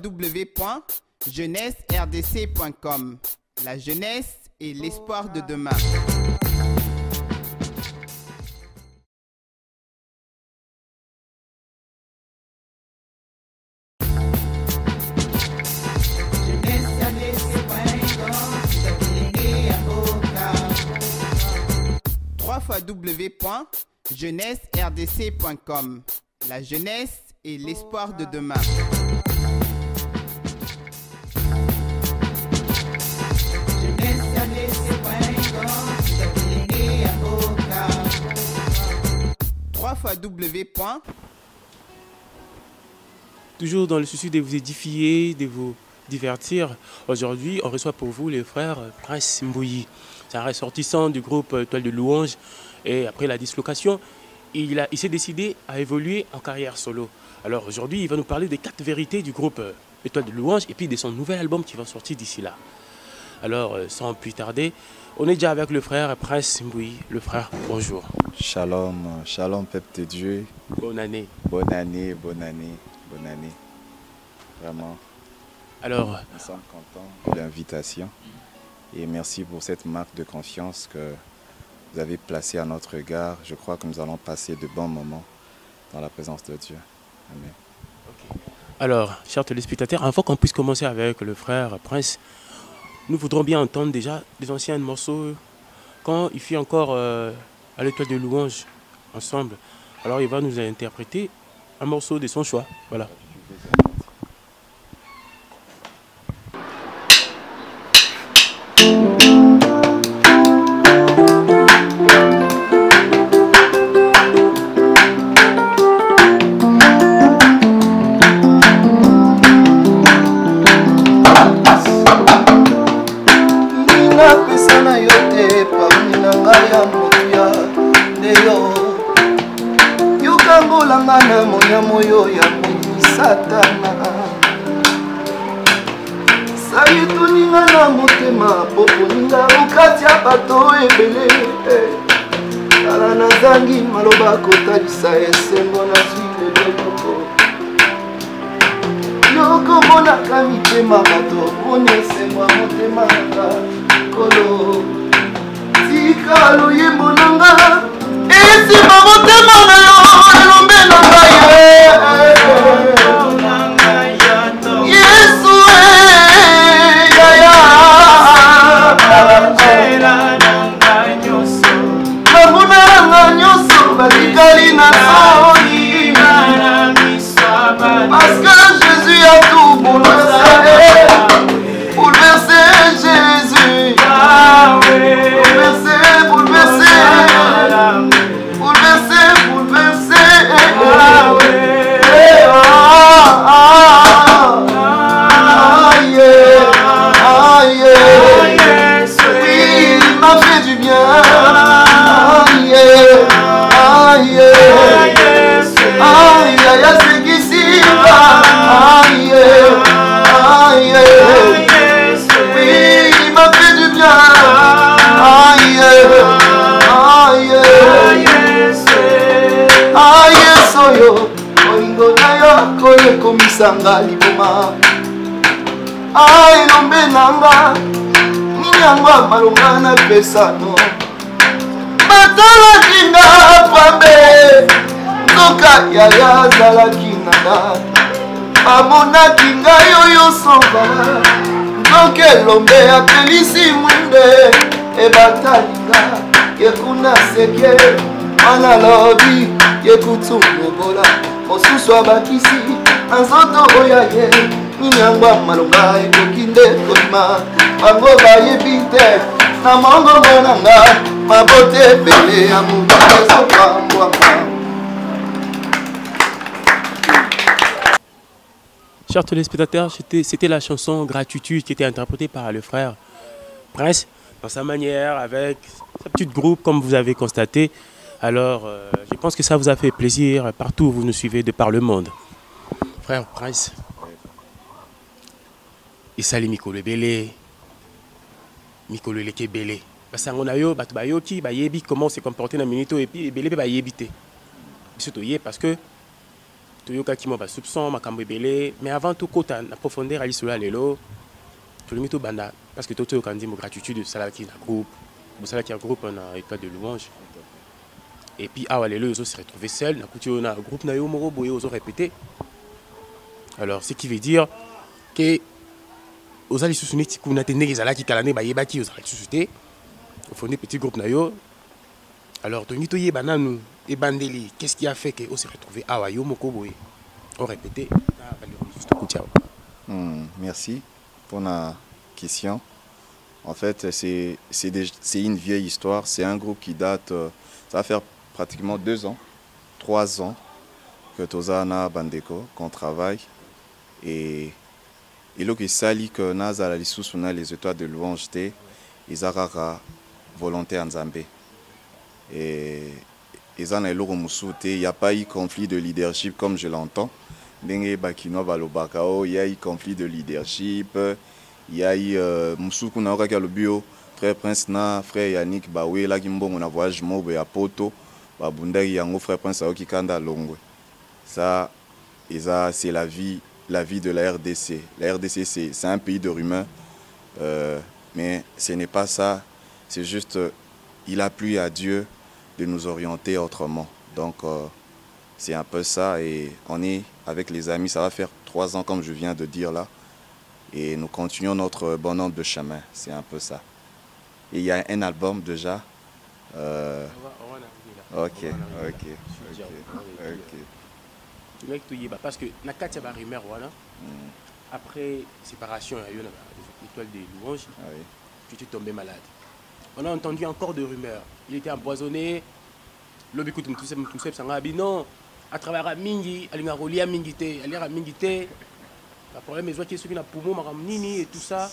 www.jeunesseRDC.com. La jeunesse et l'espoir de demain. www.jeunesseRDC.com. La jeunesse et l'espoir de demain. www. Toujours dans le souci de vous édifier, de vous divertir, aujourd'hui on reçoit pour vous les frères Prince Mbouyi. C'est un ressortissant du groupe Étoile de Louange et après la dislocation, il s'est décidé à évoluer en carrière solo. Alors aujourd'hui, il va nous parler des 4 vérités du groupe Étoile de Louange et puis de son nouvel album qui va sortir d'ici là. Alors sans plus tarder, on est déjà avec le frère Prince Mbouyi. Le frère, bonjour. Shalom, shalom peuple de Dieu. Bonne année. Bonne année, bonne année, bonne année. Vraiment. Alors, nous sommes contents de l'invitation et merci pour cette marque de confiance que vous avez placée à notre égard. Je crois que nous allons passer de bons moments dans la présence de Dieu. Amen. Okay. Alors, chers téléspectateurs, avant qu'on puisse commencer avec le frère Prince, nous voudrons bien entendre déjà des anciens morceaux quand il fit encore à l'Étoile de Louange ensemble. Alors il va nous interpréter un morceau de son choix. Voilà. Sanga liboma elombe nanga ninyangwa malonga na pesano batalaki nga pambe nzoka yaya azalaki nanga bamonaki ngai oyo sova nzoka elombe apelisi mwinde ebatalinga yekuna seke wana lobi yekutungobola mosusu abakisi nzoto oyo ye ninyangwa malonga ekoki nde kobima bango bayebi te na mongongo nanga mabote ebele ya moto ezopambwama. Chers téléspectateurs, c'était la chanson Gratitude qui était interprétée par le frère Prince dans sa manière, avec sa petite groupe comme vous avez constaté. Alors, je pense que ça vous a fait plaisir partout où vous nous suivez de par le monde. Frère Prince, Isali Mikolo Belé, Mikolo Leke Belé. Parce qu'on a eu Batubayoki, Bayebi, comment se comporter dans le minute et puis Belé Bayebité. Surtout parce que toyokaki mwa basoupçon makambo ebele mais avant tokota na profondeur ali solo ya lelo tolingi tobanda parce que totoyoka ndimbo gratitude esalaki na groupe bosalaki ya groupe na étoile de louange et puis awa lelo ozo se retrouver seul nakuti oyo na groupe na yo moko boye ozo répéter alors ce qui veut dire que oza lisusu neti kuna te ndenge ezalaki kala nde bayebaki ozala lisusu te ofondi petit groupe na yo alors tolingi toyeba nanu ebandeli qu'est-ce qui a fait que on se retrouver awa yo moko boye on répéter merci pour la question. En fait, c'est une vieille histoire. C'est un groupe qui date, ça va faire pratiquement 2 ans, 3 ans que Tozana Bandeko, qu'on travaille. Et là, qui sali que Naza la Lissousuna, les étoiles de louange, ils ont volonté en Zambé. Et il n'y a pas eu conflit de leadership comme je l'entends. Il y a eu conflit de leadership. Il y a eu Moussoukou Naoka Kalobio, frère Prince Na, frère Yannick Bawe, là qui m'bon on voyage mobe à Poto, Babundari Yango, frère Prince Aoki Kanda Longwe. Ça, c'est la vie de la RDC. La RDC, c'est un pays de rumeurs, mais ce n'est pas ça. C'est juste, il a plu à Dieu de nous orienter autrement. Donc, c'est un peu ça. Et on est avec les amis, ça va faire 3 ans, comme je viens de dire là. Et nous continuons notre bonhomme de chemin. C'est un peu ça. Et il y a un album déjà. Ok. Parce que na kati ya rumeur voilà. Après séparation il y a eu l'étoile des louanges. Tu es tombé malade. On a entendu encore de rumeurs. Il était empoisonné. Lobi kutu mtusep sanga non. À travers mingi, alinga rolia mingité, alira mingité. Le problème est que ceux qui ont poumon, maramnini et tout ça.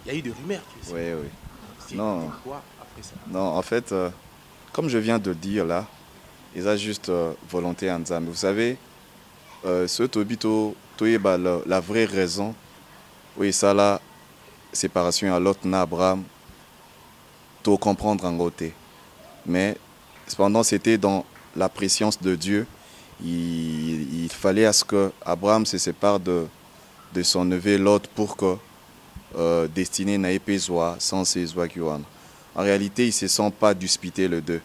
Il y a eu des rumeurs. Oui. Non. Quoi après ça? Non, en fait, comme je viens de dire là, ils ont juste volonté en Zambie. Vous savez, ce Tobito, la vraie raison, oui, ça la séparation à l'autre Abraham, tout comprendre en côté. Mais cependant, c'était dans la préscience de Dieu. Il fallait à ce que Abraham se sépare de son neveu Lot pour que destiné n'ait pas sans ses oies. En réalité, ils ne se sont pas disputés les deux.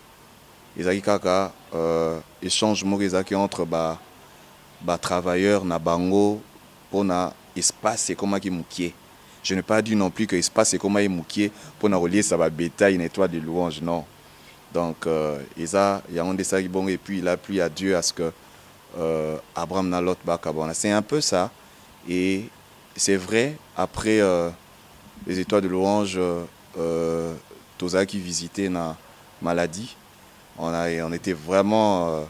Ils ont eu échange entre travailleurs na bango pour na espace comme qui moukié. Je n'ai pas dit non plus que espace comme qui moukié pour na relier ça va bétail une étoile de louange non. Donc il y a un dessin bon et puis il a plu à Dieu à ce que Abraham n'a l'autre bakabona. C'est un peu ça et c'est vrai après les étoiles de louange Toza qui visitait na maladie on était vraiment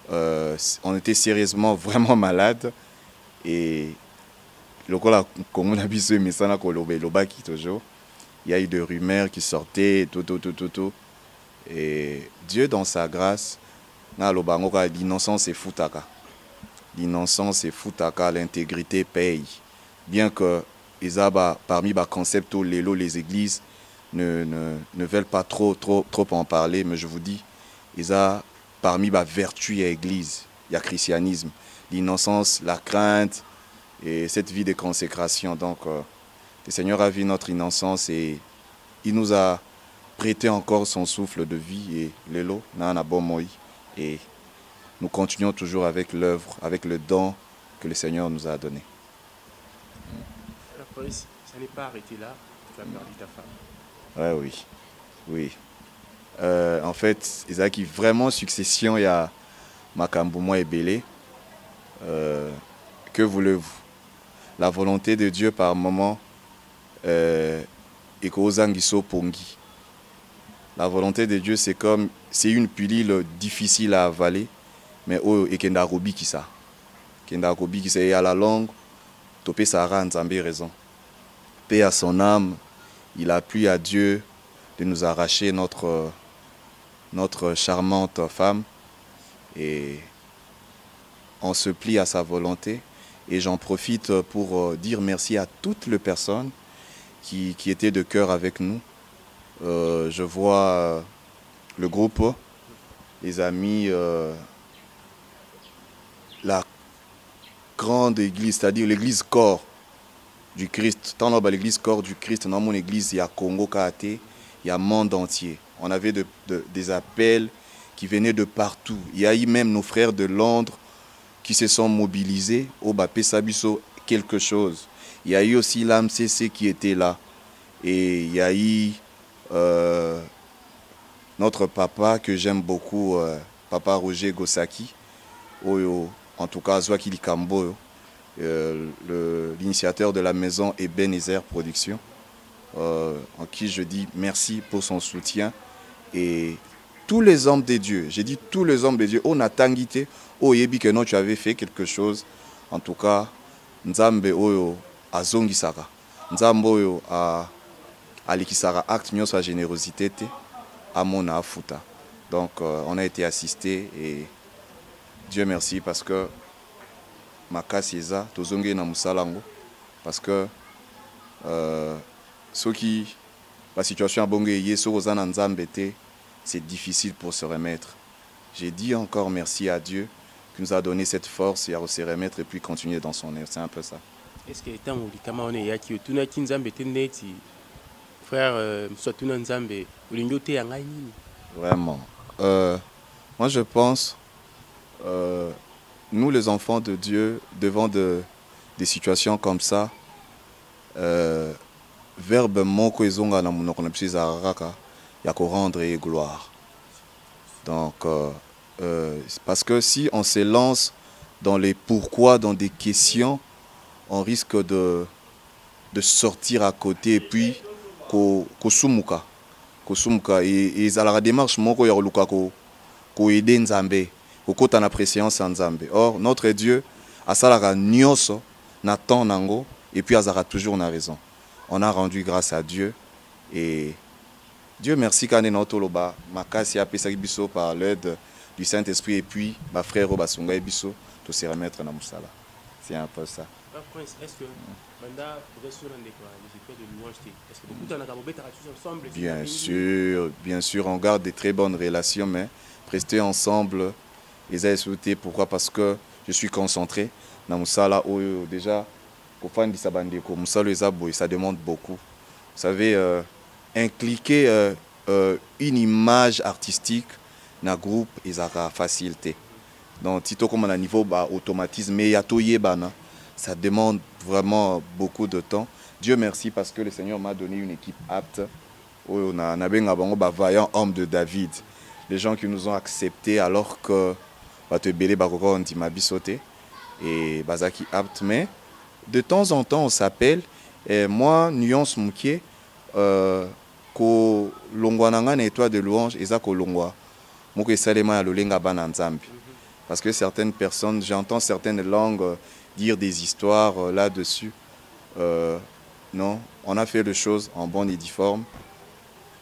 on était sérieusement vraiment malade et le cola comme on a vu ce message qui toujours il y a eu des rumeurs qui sortaient tout et Dieu dans sa grâce l'innocence est foutaka. L'innocence est foutaka, l'intégrité paye. Bien que parmi les concepts les églises ne veulent pas trop en parler, mais je vous dis, parmi les vertus et l'église, il y a le christianisme, l'innocence, la crainte et cette vie de consécration. Donc, le Seigneur a vu notre innocence et il nous a prêté encore son souffle de vie et l'élo, nana bon moi. Et nous continuons toujours avec l'œuvre, avec le don que le Seigneur nous a donné. La police, ça n'est pas arrêté là, tu as perdu ta femme. Oui. En fait, il y a vraiment succession, il y a Makambouma et Bélé. Que voulez-vous? La volonté de Dieu par moment est qu'Ozangiso Pongi. La volonté de Dieu, c'est une pilule difficile à avaler, mais et kenda robi qui ça. Kenda robi qui ça et à la longue, topé Sarah Nzambé raison. Paix à son âme, il a plu à Dieu de nous arracher notre charmante femme et on se plie à sa volonté et j'en profite pour dire merci à toutes les personnes qui étaient de cœur avec nous. Je vois le groupe, les amis la grande église, c'est-à-dire l'église corps du Christ. Tant là, l'église corps du Christ, dans mon église, il y a Congo Kate, il y a monde entier. On avait des appels qui venaient de partout. Il y a eu même nos frères de Londres qui se sont mobilisés au Bapé Sabiso quelque chose. Il y a eu aussi l'AMCC qui était là. Et il y a eu notre papa que j'aime beaucoup, papa Roger Gosaki, en tout cas Zwaki Likambo, l'initiateur de la maison Ebenezer Production, en qui je dis merci pour son soutien. Et tous les hommes de Dieu, j'ai dit tous les hommes de Dieu, on a tangité, oh yebi que non, tu avais fait quelque chose. En tout cas, Nzambe oyo azongisaka, Nzambe oyo alikisaka acte nyonso a générosité te, amona afuta. Donc on a été assisté et Dieu merci parce que makasi eza tozongi na musalango parce que ceux qui la situation a bongé yeso ozana Nzambe te, c'est difficile pour se remettre. J'ai dit encore merci à Dieu qui nous a donné cette force et à se remettre et puis continuer dans son œuvre. C'est un peu ça. Est-ce que tant on est yaki tuna kinzambe teneti frère soit tuna nzambe ulingote yangai nini? Vraiment. Moi je pense nous les enfants de Dieu devant des situations comme ça verbe moko ezonga na munoko na biso raka ya ko rendre et gloire. Donc parce que si on se lance dans les pourquoi, dans des questions, on risque de sortir à côté et puis kosumuka et la démarche moko ya luka ko aider Nzambe kokota na préséance en Nzambe. Or notre Dieu asalaka nyonso na temps nango et puis azara toujours na raison. On a rendu grâce à Dieu et Dieu merci kane na toloba makasi apesa biso par l'aide du Saint-Esprit et puis ma frère Basunga et biso to se remettre na musala. C'est un peu ça. Est-ce que Manda pourrait sur un décor les effets de louange, est-ce que beaucoup d'en a ensemble? Bien sûr, on garde des très bonnes relations, mais rester ensemble, les a souhaité. Pourquoi? Parce que je suis concentré dans Moussala où déjà, pour faire des ça demande beaucoup. Vous savez, impliquer une image artistique dans le groupe, ils ont facilité. Donc, si comme à niveau automatisme, mais ça demande vraiment beaucoup de temps. Dieu merci parce que le Seigneur m'a donné une équipe apte. On a un vaillant homme de David. Les gens qui nous ont acceptés alors que et Bazaki apte. Mais de temps en temps, on s'appelle. Et moi, Nuance Moukié, ko longwananga na étoile de louange, eza ko longwa. Moko esalema ya lolenga bana nzambe. Parce que certaines personnes, j'entends certaines langues dire des histoires là-dessus. Non, on a fait les choses en bonne et due forme.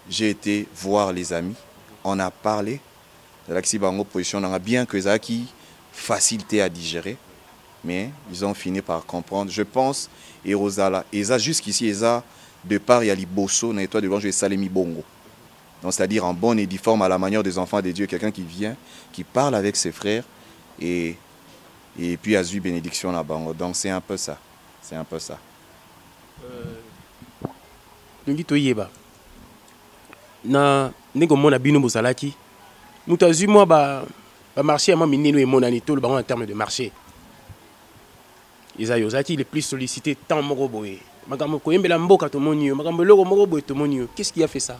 J'ai été voir les amis. On a parlé. Bien que ça qui facilité à digérer. Mais ils ont fini par comprendre. Je pense, et Rosala, et ça jusqu'ici, et ça, de part, il y a les bosso, dans l'étoile de l'ange, et Salemi Bongo. Donc, c'est-à-dire en bonne et due forme, à la manière des enfants de Dieu, quelqu'un qui vient, qui parle avec ses frères, et puis a eu bénédiction là-bas. Donc, c'est un peu ça. C'est un peu ça. Na nego mona bino bozalaki mutazu moi ba marché ma minino et mon anito le en termes de marché Isaïe Ozaki le plus sollicité tant moroboé makambo koyembela mboka to monio makambo loko moroboé to monio qu'est-ce qui a fait ça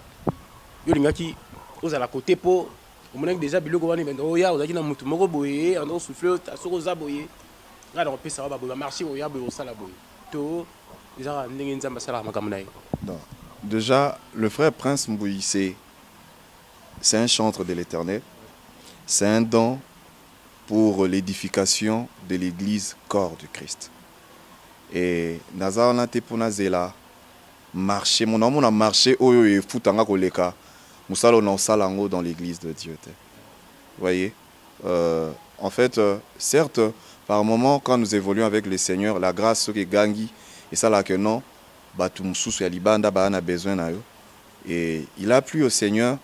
yo lingaki ozala côté po omonaki déjà biloko wani bendo oya ozaki na mutu moroboé ando souffler ta soko zaboyé ngala ko pesa ba marché oya bo sala boy to isa ndenge nzamba sala makambo nayi. Non. Déjà, le frère Prince Mbouyi, c'est un chantre de l'Éternel. C'est un don pour l'édification de l'Église corps du Christ. Et Nazar Nate Ponazela, marché, mon amour a marché, oyo et foutanga koleka, musalo na salango dans l'Église de Dieu. Vous voyez, en fait, certes, par moment, quand nous évoluons avec le Seigneur, la grâce qui gangi, et ça là que non. Et il a plu au Seigneur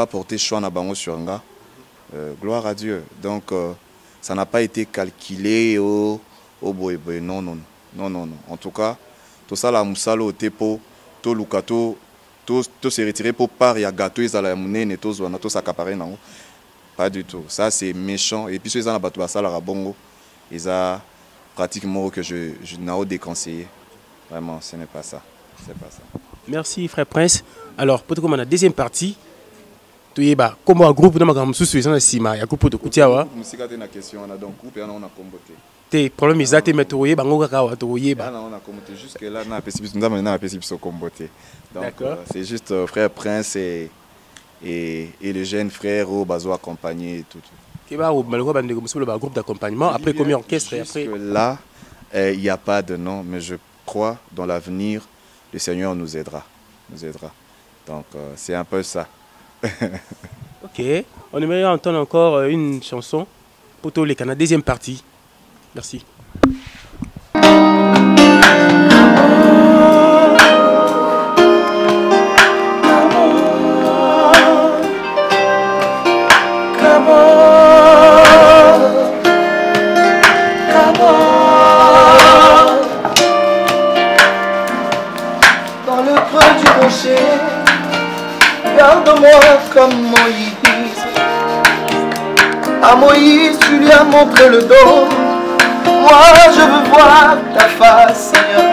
porter choix na bango sur nga. Gloire à Dieu. Donc ça n'a pas été calculé au boy. Non. En tout cas, tout ça, la moussalo, tepo, tout lukato, tout se retirer pour part, il y a gâteau, ils ont la monnaie, tout s'accaparer, non. Pas du tout. Ça, c'est méchant. Et puis, ceux qui ont battu ça, la bongo, ils ont pratiquement que je n'ai déconseillé. Vraiment, ce n'est pas ça. C'est pas ça. Merci, frère Prince. Alors, pour comme la deuxième partie, comme un groupe de ma sous il y a un groupe de Koutiawa. Je vais une question, on a donc groupe et on a comboté. Le problème est que tu as on a comboté jusque-là, on a possible comboter. Donc, c'est juste frère Prince et le jeune frère au bazo accompagné et tout. Le groupe d'accompagnement, après combien orchestre après là, il n'y a pas de nom, mais je crois dans l'avenir, le Seigneur nous aidera. Donc, c'est un peu ça. Ok, on aimerait entendre encore une chanson pour tous les Canadiens, deuxième partie. Merci. Dans le creux du rocher, garde-moi comme Moïse. À Moïse, tu lui as montré le dos. Moi, je veux voir ta face, Seigneur,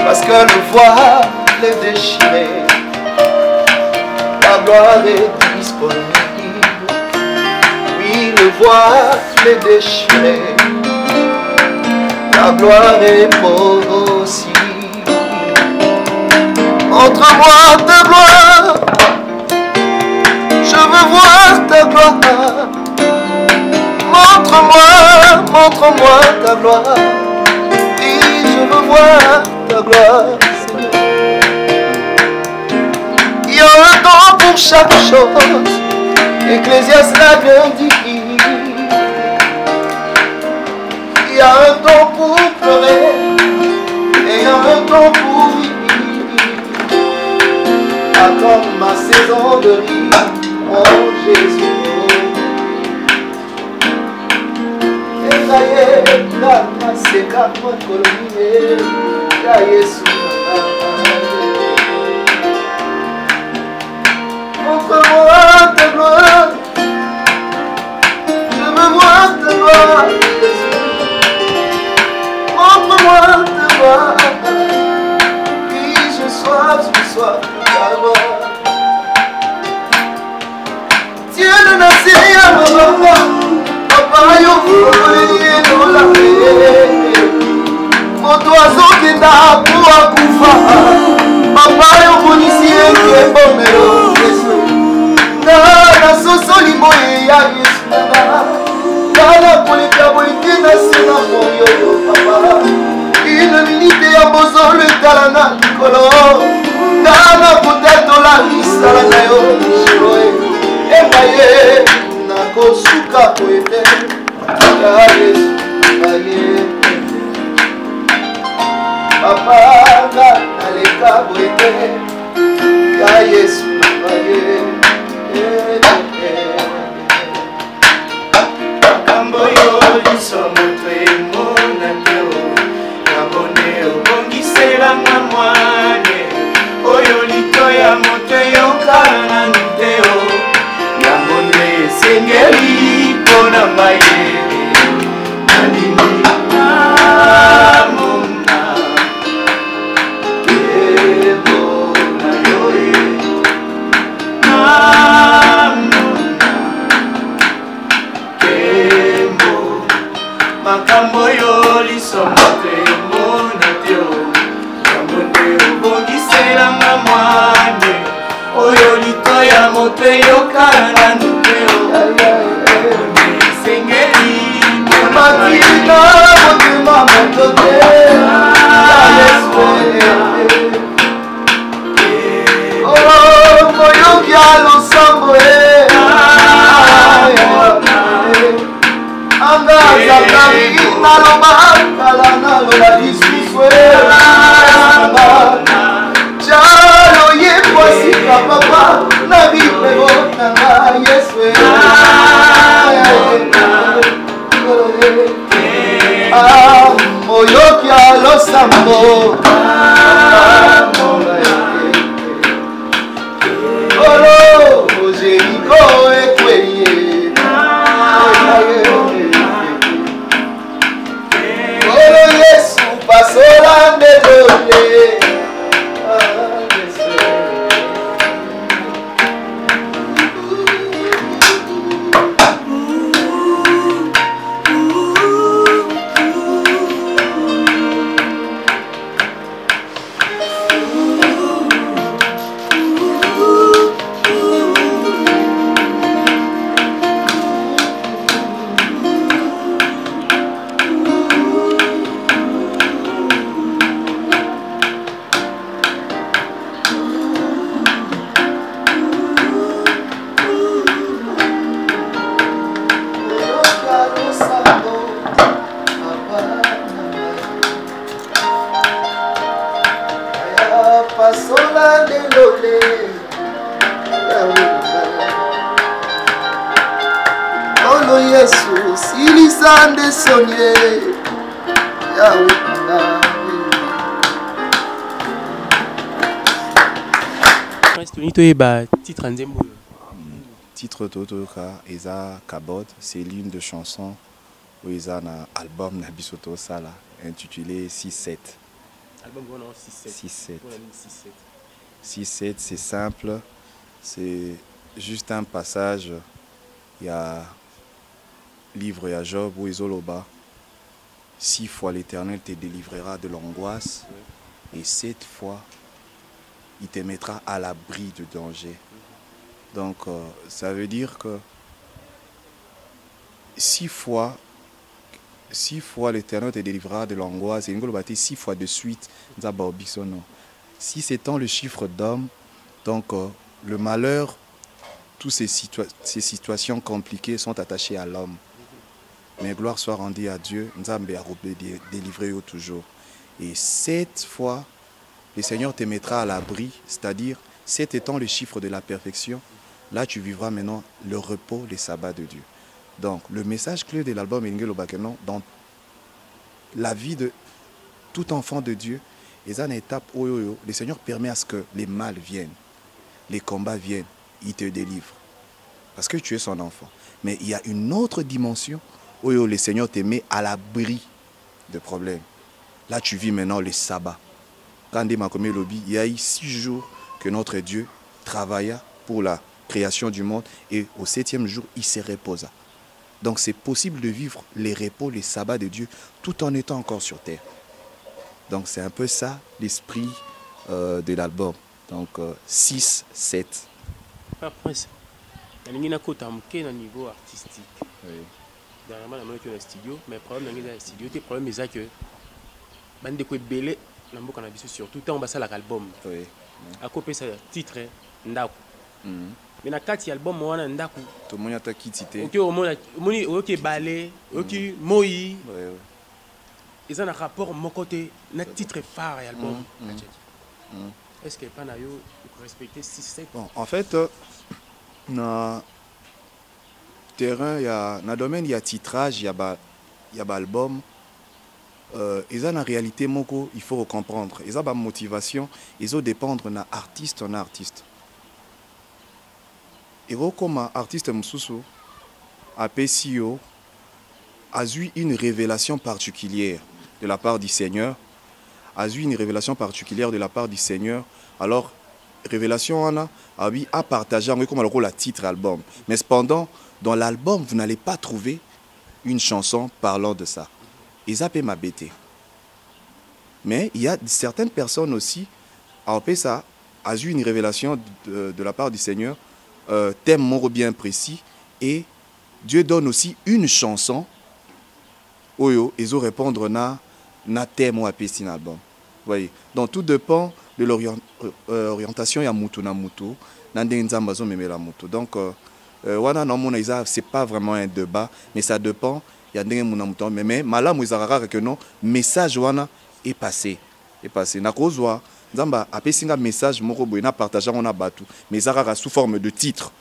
parce que le voile est déchiré. Ta gloire est disponible. Oui, le voile est déchiré. Ta gloire est possible. Montre-moi ta gloire. Je veux voir ta gloire. Montre-moi ta gloire. Oui, je veux voir ta gloire, Seigneur. Il y a un temps pour chaque chose. Ecclésiaste l'a bien dit. Il y a un temps pour pleurer et il y a un temps pour rire. Attends ma saison de rire, oh Jésus. Montre-moi ta gloire. Je veux voir ta gloire. Montre-moi ta gloire. Oui, je sois ta gloire. Dieu ne n'a rien. Papa yo la moto azokenda po akufa. Papa yo bonisi eke bomelo Yesu. Na sosoli boye ya Yesu na koleka boye na sena moyo papa. Une minute ya bozo le talana likolo. Na potetola misala na yo shiroe. Emaye na kosuka koete. Ya Yesu aye. Papa naleka boete. Ya Yesu aye. Makambo yo lisomo twemo na teo. Kabone obongisela mwane. Oyo litoya moto yokala na nteo. Kabone sengeli pona maye. Makambo yo lisomo twemo na teo. Kabone obongisela mwane. Oyo litoya moto yokala na nteo. Kabone sengeli pona maye. Papa, Oyokia losambo Olo Jeriko ekweye Olo Yesu pasola ndedole Titre Totoka, Eza Kabod, c'est l'une des chansons où ils ont un album Nabisoto Sala intitulé 6-7. Album 6-7. 6-7, c'est simple, c'est juste un passage. Il y a livre, il y a Job où Isoloba. 6 fois l'Éternel te délivrera de l'angoisse et 7 fois il te mettra à l'abri du danger. Donc ça veut dire que 6 fois l'Éternel te délivrera de l'angoisse et 6 fois de suite. 6 étant le chiffre d'homme, donc le malheur, toutes ces situations compliquées sont attachées à l'homme. Mais gloire soit rendue à Dieu, Nzambe a délivré toujours. Et 7 fois, le Seigneur te mettra à l'abri, c'est-à-dire 7 étant le chiffre de la perfection, là tu vivras maintenant le repos, le sabbat de Dieu. Donc le message clé de l'album Engelo Bakenon, dans la vie de tout enfant de Dieu, est une étape où le Seigneur permet à ce que les mal viennent, les combats viennent, il te délivre. Parce que tu es son enfant. Mais il y a une autre dimension où le Seigneur te met à l'abri de problèmes. Là, tu vis maintenant le sabbat. Quand il y a eu 6 jours que notre Dieu travailla pour la création du monde et au 7e jour, il se reposa. Donc, c'est possible de vivre les repos, les sabbats de Dieu tout en étant encore sur terre. Donc, c'est un peu ça l'esprit de l'album. Donc, 6, 7. Après, il y a un niveau artistique. Oui. Dernièrement, on a un studio, mais le problème dans le studio, le problème c'est que bande de belé namboka na biso surtout tant basa l'album. Oui. À côté ça titre ndaku. Mais na kati album wana ndaku. Tout le monde a quitté. OK au moni OK balé, OK moi. Oui. Ils ont un rapport mon côté na titre phare album. Est-ce que pas na yo respecter 6-7? Bon, en fait na terrain, il y a dans le domaine, il y a titrage, il y a album. Ils ont en réalité, il faut comprendre. Ils ont une motivation, ils ont dépendre d'un artiste en artiste. Et comme artiste Moussoussou, à PCO, a eu une révélation particulière de la part du Seigneur. A eu une révélation particulière de la part du Seigneur. Alors, révélation a partagé comme le titre album. Mais cependant, dans l'album, vous n'allez pas trouver une chanson parlant de ça. Ils appellent ma bêtise. Mais il y a certaines personnes aussi, après ça, a eu une révélation de la part du Seigneur, thème mot bien précis, et Dieu donne aussi une chanson, où ils ont répondre na thème ou à péci l'album. Voyez. Donc tout dépend de l'orientation ya mutu na mutu, na ndenzambazo memela mutu. Donc wana na mona isa c'est pas vraiment un débat, mais ça dépend. Il y a des gens mais malam izarara que non message wana est passé. Na kozwa nzamba apesinga message moko boy na partager on a batu mais izarara sous forme de titre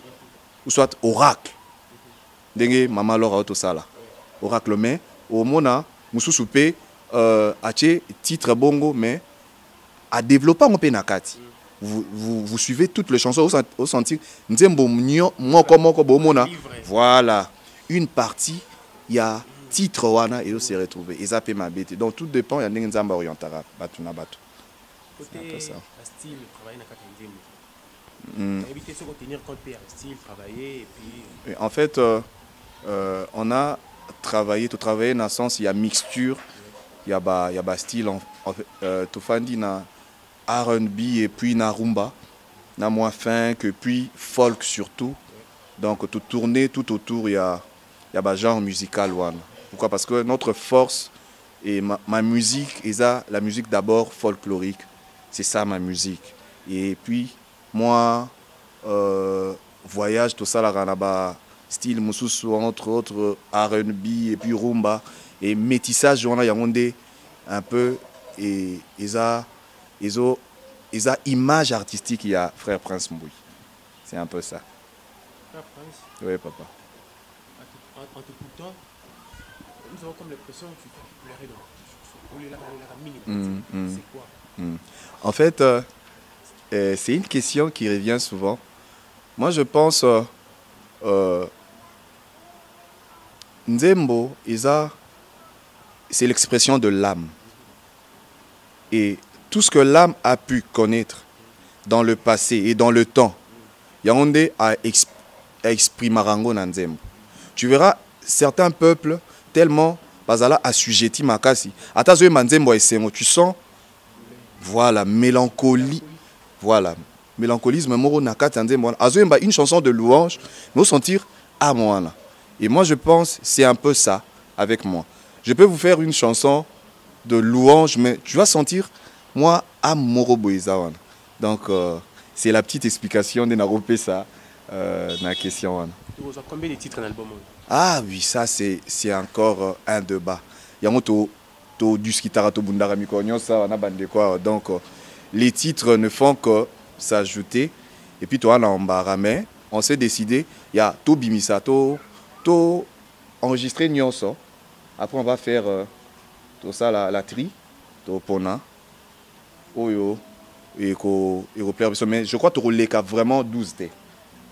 ou soit oracle. Ndenge mama Laura auto sala. Oracle mais au mona mususu pe ache titre bongo mais à développer un peu nakati. Vous suivez toutes les chansons au sentir nzembo moko bomona. Voilà, une partie il y a titre wana et se retrouver et ça peut m'habiter. Donc tout dépend, il y a des nzamba orientara batu na batu. Côté style travailler na kati nzembo. Éviter ce qu'on tenir compte de style travailler et puis en fait on a travaillé tout travailler dans le sens il y a mixture, il y a style tout fandi na R&B et puis na rumba, na moins fin que puis folk surtout. Donc tout tourner tout autour il y a genre musical one. Pourquoi? Parce que notre force et ma musique est ça, la musique d'abord folklorique. C'est ça ma musique. Et puis moi voyage tout ça la ranaba style mususu entre autres R&B et puis rumba et métissage on a yangondé un peu et ça image artistique il y a frère Prince Mbouy. C'est un peu ça. Frère Prince. Oui papa. En t'écoutant, nous avons comme l'impression que tu pleurais dans. C'est quoi? En fait, c'est une question qui revient souvent. Moi, je pense Nzembo, c'est l'expression de l'âme. Et tout ce que l'âme a pu connaître dans le passé et dans le temps, Yaoundé a exprimé Rango Nzembo. Tu verras certains peuples tellement bazala assujetti makasi. Atazoe manzembo esengo, tu sens voilà mélancolie, voilà mélancolisme moro nakati nzembo. Azoemba une chanson de louange, mais au sentir à moi là. Et moi je pense c'est un peu ça avec moi. Je peux vous faire une chanson de louange, mais tu vas sentir moi à moro boizawana. Donc c'est la petite explication de Naropé ça na question. Tu as combien de titres dans l'album? Ah oui, ça c'est encore un débat. Il y a to duskitara to bundara mikonyo ça on a bandé quoi. Donc les titres ne font que s'ajouter et puis toi on a embarras mais on s'est décidé il y a to bimisa to enregistrer nyonso. Après on va faire tout ça la tri to pona oyo et ko plaire mais je crois to les cas vraiment 12 t.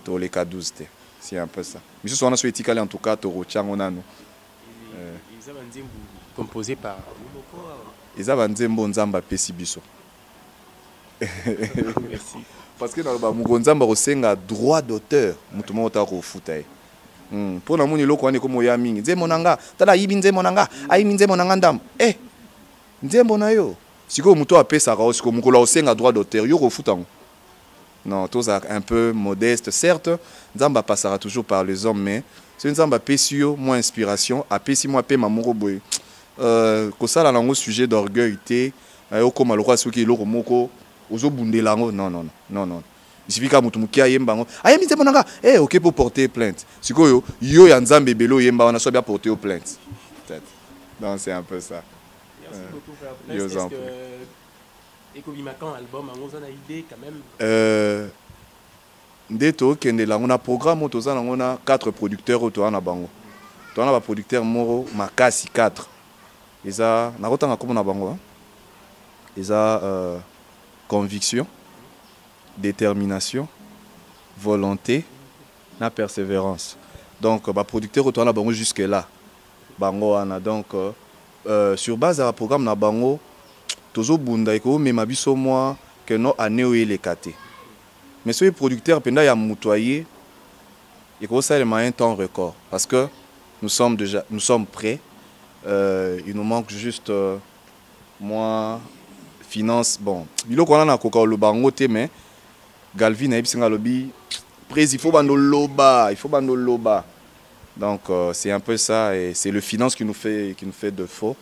To les cas 12 t. C'est un peu ça. Mais ce soit on a souhaité en tout cas Toro Tchangonano. Ils ont composé par Ils ont Nzembo Nzamba Pesibiso. Merci. Parce que dans le Mugonzamba Rosenga droit d'auteur, mutumo otako futai. Pour na moni loko ane komo ya mingi. Nzembo nanga, tala yibi nzembo nanga, ayi nzembo nanga ndam. Nzembo na yo. Siko muto apesa ka osiko mukola osenga droit d'auteur, yo ko futango. Non, tous un peu modeste. Certes, Nzamba passera toujours par les hommes, mais c'est Nzamba Pessio, moins inspiration, a Pessi moi pe mamoro boy. Ça là un sujet d'orgueil té, comme le roi soki loko moko, ozo bundelango. Non. Il suffit ka mutu mukia yembango. Ayemi nzembo nanga. OK pour porter plainte. Siko yo ya Nzambe belo yemba on a soit bien porter plainte. Peut-être. Donc c'est un peu ça. Merci beaucoup frère Prince. Et comme album, on a une idée quand même. Ndeto kende la on a programme on a 4 producteurs autour na bango. On a un producteur moro makasi 4. Eza na rotanga comme na bango. Eza conviction, détermination, volonté, na persévérance. Donc ba producteur autour na bango jusque là. Bango ana donc sur base à programme na bango tozo bunda eko mema biso moi que no année les kate. Mais ce producteur penda ya mutoyer eko ça un temps record parce que nous sommes prêts. Il nous manque juste moi finance bon. Bilo ko na koka lo bango te mais Galvin na bisinga lobi prési il faut bando loba. Donc c'est un peu ça et c'est le finance qui nous fait défaut.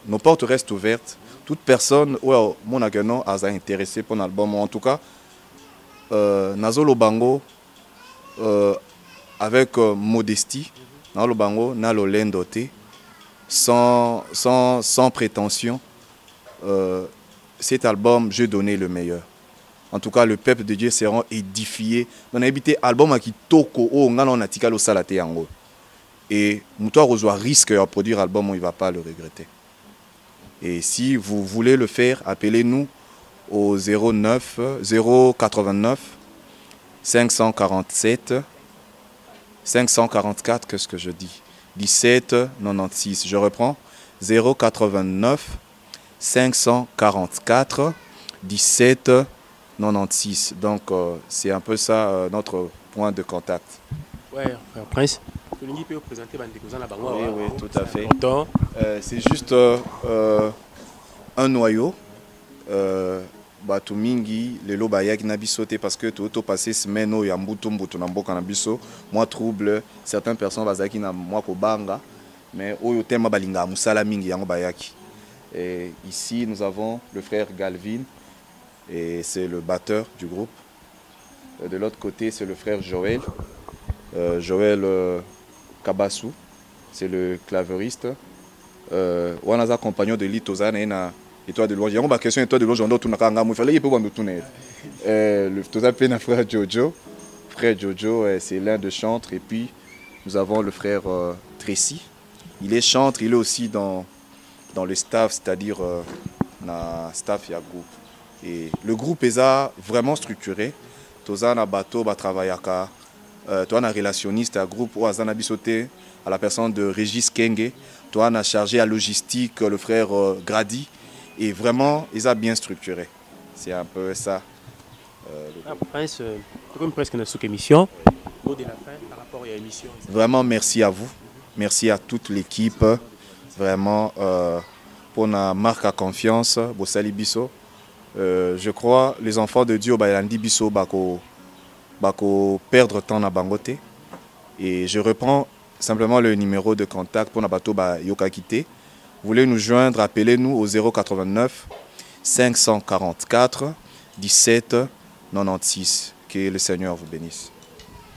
Nos portes restent ouvertes. Toute personne ou mon agent a intéressé pour l'album. En tout cas, Nazolo Bango avec modestie, Nazolo Bango, Nalo Lendoté, sans prétention. Cet album, je donnais le meilleur. En tout cas, le peuple de Dieu sera édifié. On a habité album qui toko o ngana tikalo salate yango. Et Moutoua Rosoa risque de produire l'album, il ne va pas le regretter. Et si vous voulez le faire, appelez-nous au 089 547 544, qu'est-ce que je dis, 17 96. Je reprends, 089 544 17 96. Donc c'est un peu ça notre point de contact. Ouais, frère Prince. Oui, tout à fait. C'est juste un noyau. Bato mingi lelo bayaki na biso te parce que to passé semaine o ya mbutu na mboka na biso moi trouble certaines personnes bazaki na moi ko banga mais oyo tema balinga musala mingi yango bayaki. Et ici nous avons le frère Galvin et c'est le batteur du groupe. De l'autre côté c'est le frère Joël Kabassou, c'est le clavieriste. On a compagnon de Litozana na Étoile de Louange. Il y a une question Étoile de Louange, on il fallait le frère Jojo. Frère Jojo, c'est l'un de chantres. Et puis, nous avons le frère Tracy. Il est chantre, il est aussi dans le staff, c'est-à-dire dans staff et groupe. Et le groupe est vraiment structuré. Tozana bateau, travailler toi, un relationniste à groupe ou à Zanabisoté, à la personne de Régis Kenge. Toi, on a chargé à logistique le frère Grady. Et vraiment, ils ont bien structuré. C'est un peu ça. Prince, comme presque dans cette émission, mot de la fin par rapport à l'émission. Vraiment, merci à vous. Merci à toute l'équipe. Vraiment, pour la marque à confiance, Bossali Bisso. Je crois les enfants de Dieu, Bayandi Bisso, Bako perdre temps à Bangote. Et je reprends simplement le numéro de contact pour Nabato Yoka Kité. Vous voulez nous joindre, appelez-nous au 089 544 17 96. Que le Seigneur vous bénisse.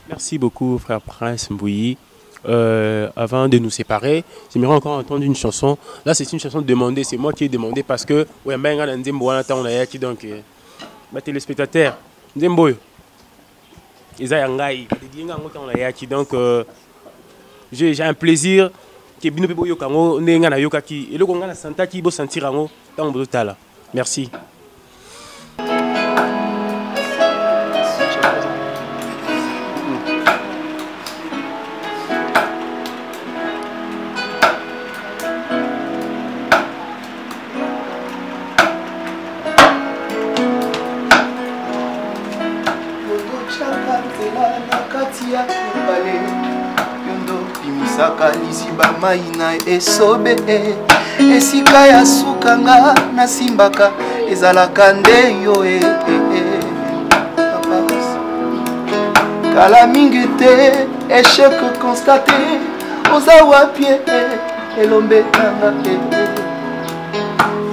Merci beaucoup, frère Prince Mbouyi. Avant de nous séparer, j'aimerais encore entendre une chanson. Là, c'est une chanson demandée. C'est moi qui ai demandé parce que donc, ma téléspectateur, donc j'ai un plaisir. Merci. Lisiba maina esobe esika ya sukanga na simbaka ezalaka nde yo kala mingi te échec constaté oza wapi elombe nanga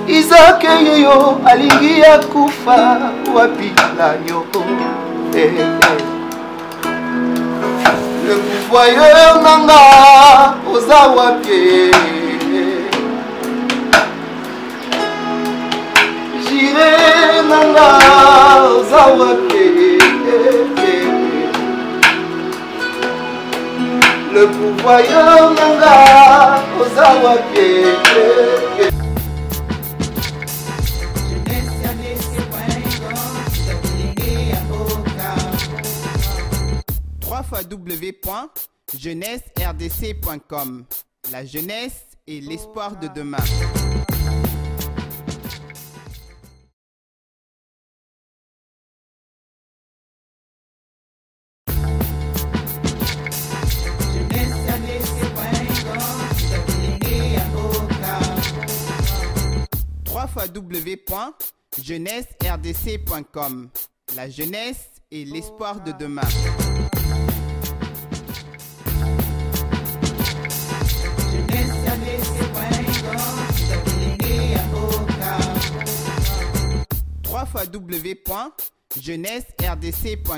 Isaac yeyo alingi ya kufa wapi lanyo le pouvoyeur nanga ozawa pied jire nanga ozawa pied le pouvoyeur nanga ozawa pied www.jeunesserdc.com. La jeunesse et l'espoir de demain. www.jeunesserdc.com. La jeunesse et l'espoir de demain. www.jeunesserdc.com